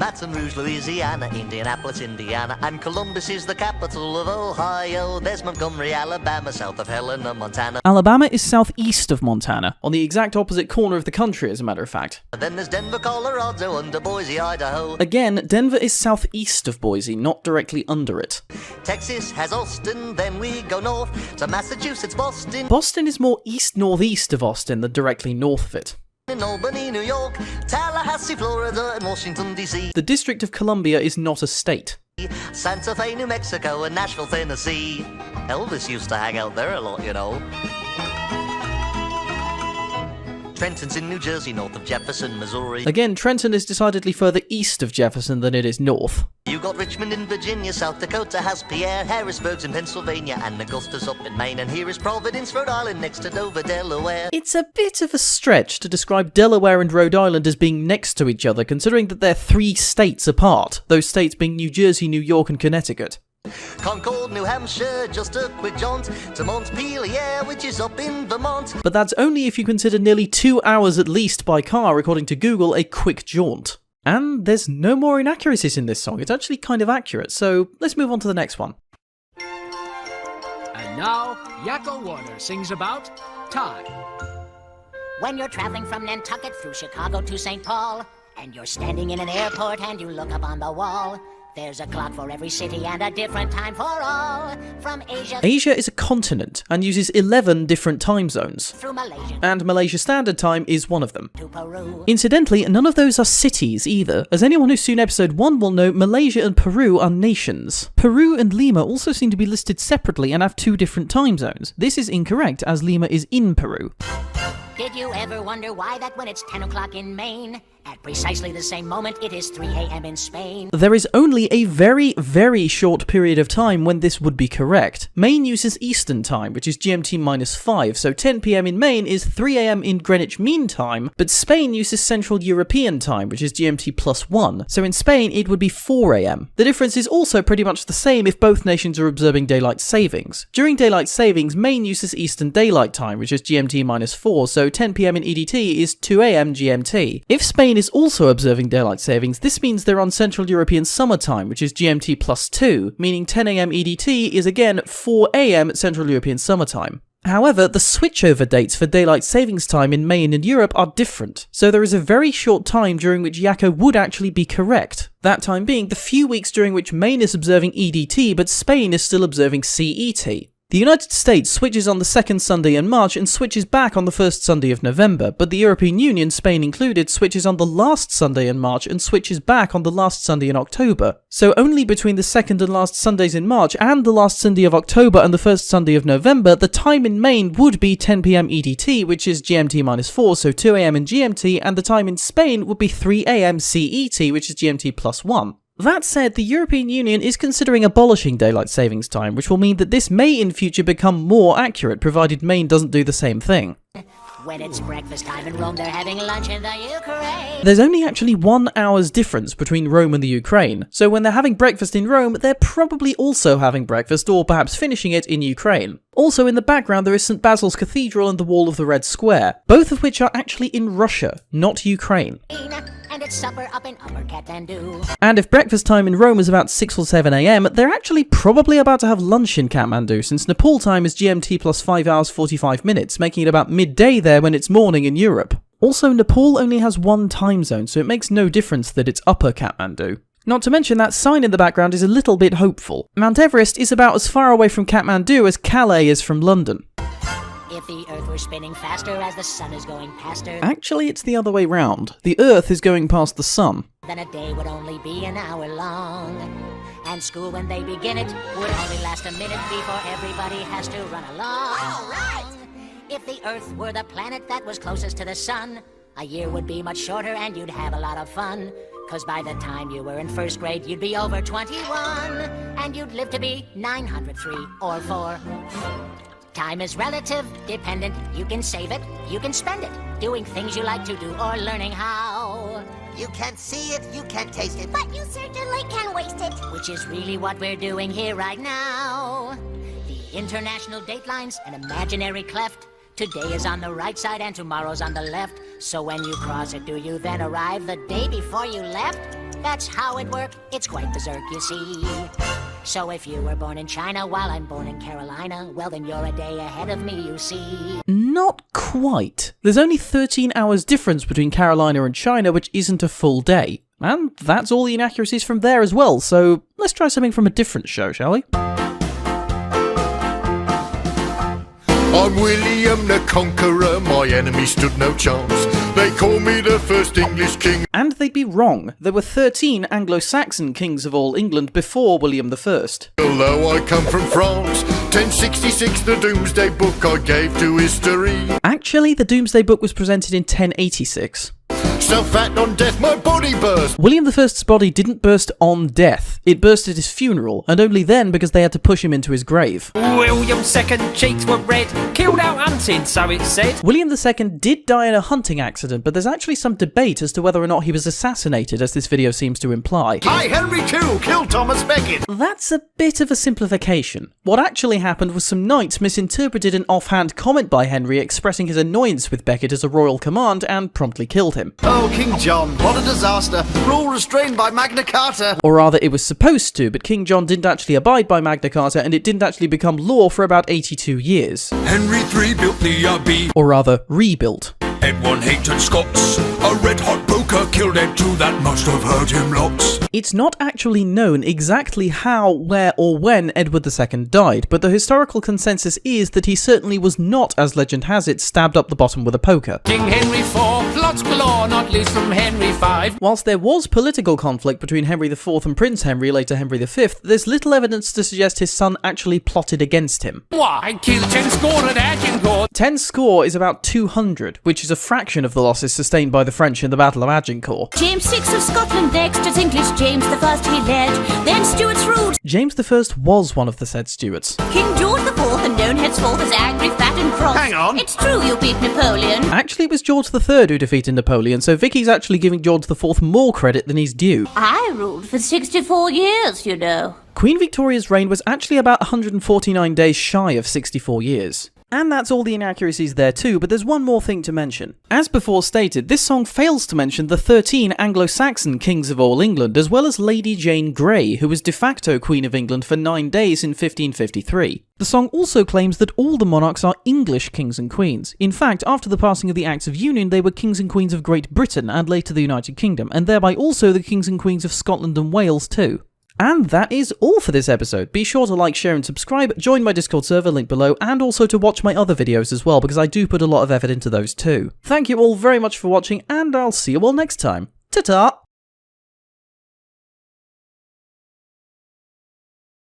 Baton Rouge, Louisiana, Indianapolis, Indiana, and Columbus is the capital of Ohio. There's Montgomery, Alabama, south of Helena, Montana. Alabama is southeast of Montana, on the exact opposite corner of the country, as a matter of fact. Then there's Denver, Colorado, under Boise, Idaho. Again, Denver is southeast of Boise, not directly under it. Texas has Austin, then we go north to Massachusetts, Boston. Boston is more east-northeast of Austin than directly north of it. In Albany, New York, Tallahassee, Florida, and Washington, D.C. The District of Columbia is not a state. Santa Fe, New Mexico, and Nashville, Tennessee. Elvis used to hang out there a lot, you know. Trenton's in New Jersey, north of Jefferson, Missouri. Again, Trenton is decidedly further east of Jefferson than it is north. You got Richmond in Virginia, South Dakota has Pierre, Harrisburg's in Pennsylvania, and Augusta's up in Maine, and here is Providence, Rhode Island, next to Dover, Delaware. It's a bit of a stretch to describe Delaware and Rhode Island as being next to each other, considering that they're 3 states apart, those states being New Jersey, New York, and Connecticut. Concord, New Hampshire, just a quick jaunt to Montpelier, which is up in Vermont. But that's only if you consider nearly 2 hours at least by car, according to Google, a quick jaunt. And there's no more inaccuracies in this song, it's actually kind of accurate, so let's move on to the next one. And now, Yakko Warner sings about time. When you're traveling from Nantucket through Chicago to St. Paul, and you're standing in an airport and you look up on the wall, there's a clock for every city and a different time for all. From Asia... Asia is a continent and uses 11 different time zones. Through Malaysia... And Malaysia Standard Time is one of them. To Peru... Incidentally, none of those are cities either. As anyone who's seen episode 1 will know, Malaysia and Peru are nations. Peru and Lima also seem to be listed separately and have 2 different time zones. This is incorrect, as Lima is in Peru. Did you ever wonder why that when it's 10 o'clock in Maine, at precisely the same moment it is 3 a.m. in Spain? There is only a very, very short period of time when this would be correct. Maine uses Eastern Time, which is GMT-5, so 10 p.m. in Maine is 3 a.m. in Greenwich Mean Time, but Spain uses Central European Time, which is GMT+1, so in Spain it would be 4 a.m. The difference is also pretty much the same if both nations are observing daylight savings. During daylight savings, Maine uses Eastern Daylight Time, which is GMT-4, so 10 p.m. in EDT is 2 a.m. GMT. If Spain is also observing daylight savings, this means they're on Central European Summer Time, which is GMT+2, meaning 10 a.m. EDT is again 4 a.m. Central European Summer Time. However, the switchover dates for daylight savings time in Maine and Europe are different, so there is a very short time during which Yakko would actually be correct. That time being the few weeks during which Maine is observing EDT, but Spain is still observing CET. The United States switches on the 2nd Sunday in March and switches back on the 1st Sunday of November, but the European Union, Spain included, switches on the last Sunday in March and switches back on the last Sunday in October. So only between the 2nd and last Sundays in March and the last Sunday of October and the 1st Sunday of November, the time in Maine would be 10 p.m. EDT, which is GMT-4, so 2 a.m. in GMT, and the time in Spain would be 3 a.m. CET, which is GMT+1. That said, the European Union is considering abolishing daylight savings time, which will mean that this may in future become more accurate, provided Maine doesn't do the same thing. When it's breakfast time in Rome, they're having lunch in the Ukraine. There's only actually 1 hour's difference between Rome and the Ukraine, so when they're having breakfast in Rome, they're probably also having breakfast, or perhaps finishing it, in Ukraine. Also in the background there is St. Basil's Cathedral and the Wall of the Red Square, both of which are actually in Russia, not Ukraine. And it's supper up in Upper Kathmandu. And if breakfast time in Rome is about 6 or 7 a.m, they're actually probably about to have lunch in Kathmandu, since Nepal time is GMT plus 5 hours 45 minutes, making it about midday there when it's morning in Europe. Also, Nepal only has 1 time zone, so it makes no difference that it's Upper Kathmandu. Not to mention that sign in the background is a little bit hopeful. Mount Everest is about as far away from Kathmandu as Calais is from London. If the Earth were spinning faster as the sun is going past her, actually, it's the other way round. The Earth is going past the sun. Then a day would only be an hour long. And school, when they begin it, would only last a minute before everybody has to run along. All right. If the Earth were the planet that was closest to the sun, a year would be much shorter and you'd have a lot of fun. 'Cause by the time you were in 1st grade, you'd be over 21. And you'd live to be 903 or 4. Time is relative, dependent. You can save it, you can spend it, doing things you like to do or learning how. You can't see it, you can't taste it, but you certainly can waste it. Which is really what we're doing here right now. The international datelines, an imaginary cleft. Today is on the right side and tomorrow's on the left. So when you cross it, do you then arrive the day before you left? That's how it works. It's quite berserk, you see. So if you were born in China while I'm born in Carolina, well then you're a day ahead of me, you see. Not quite. There's only 13 hours difference between Carolina and China, which isn't a full day. And that's all the inaccuracies from there as well, so let's try something from a different show, shall we? I'm William the Conqueror, my enemy stood no chance. They call me the first English king. And they'd be wrong. There were 13 Anglo-Saxon kings of all England before William I. Although I come from France, 1066 the Doomsday Book I gave to history. Actually, the Doomsday Book was presented in 1086. So fat on death, my body burst. William I's body didn't burst on death. It burst at his funeral, and only then because they had to push him into his grave. William's second cheeks were red, killed out hunting, so it said. William II did die in a hunting accident, but there's actually some debate as to whether or not he was assassinated, as this video seems to imply. Hi, Henry II killed Thomas Becket. That's a bit of a simplification. What actually happened was some knights misinterpreted an offhand comment by Henry expressing his annoyance with Becket as a royal command and promptly killed him. Oh, King John, what a disaster. Rule restrained by Magna Carta. Or rather, it was supposed to, but King John didn't actually abide by Magna Carta, and it didn't actually become law for about 82 years. Henry III built the Abbey. Or rather, rebuilt. Edward hated Scots. A red-hot poker killed Ed too, that must have hurt him lots. It's not actually known exactly how, where, or when Edward II died, but the historical consensus is that he certainly was not, as legend has it, stabbed up the bottom with a poker. King Henry IV, plots galore, not least from Henry V. Whilst there was political conflict between Henry IV and Prince Henry, later Henry V, there's little evidence to suggest his son actually plotted against him. Why, killed 10 score at Agincourt. 10 score is about 200, which is a fraction of the losses sustained by the French in the Battle of Agincourt. James VI of Scotland next, as English James I he led, then Stuarts ruled. James I was one of the said Stuarts. King George IV and known henceforth as angry, fat and cross. Hang on. It's true you beat Napoleon. Actually, it was George III who defeated Napoleon, so Vicky's actually giving George IV more credit than he's due. I ruled for 64 years, you know. Queen Victoria's reign was actually about 149 days shy of 64 years. And that's all the inaccuracies there too, but there's one more thing to mention. As before stated, this song fails to mention the 13 Anglo-Saxon kings of all England, as well as Lady Jane Grey, who was de facto Queen of England for 9 days in 1553. The song also claims that all the monarchs are English kings and queens. In fact, after the passing of the Acts of Union, they were kings and queens of Great Britain and later the United Kingdom, and thereby also the kings and queens of Scotland and Wales too. And that is all for this episode. Be sure to like, share and subscribe, join my Discord server, link below, and also to watch my other videos as well, because I do put a lot of effort into those too. Thank you all very much for watching, and I'll see you all next time. Ta-ta!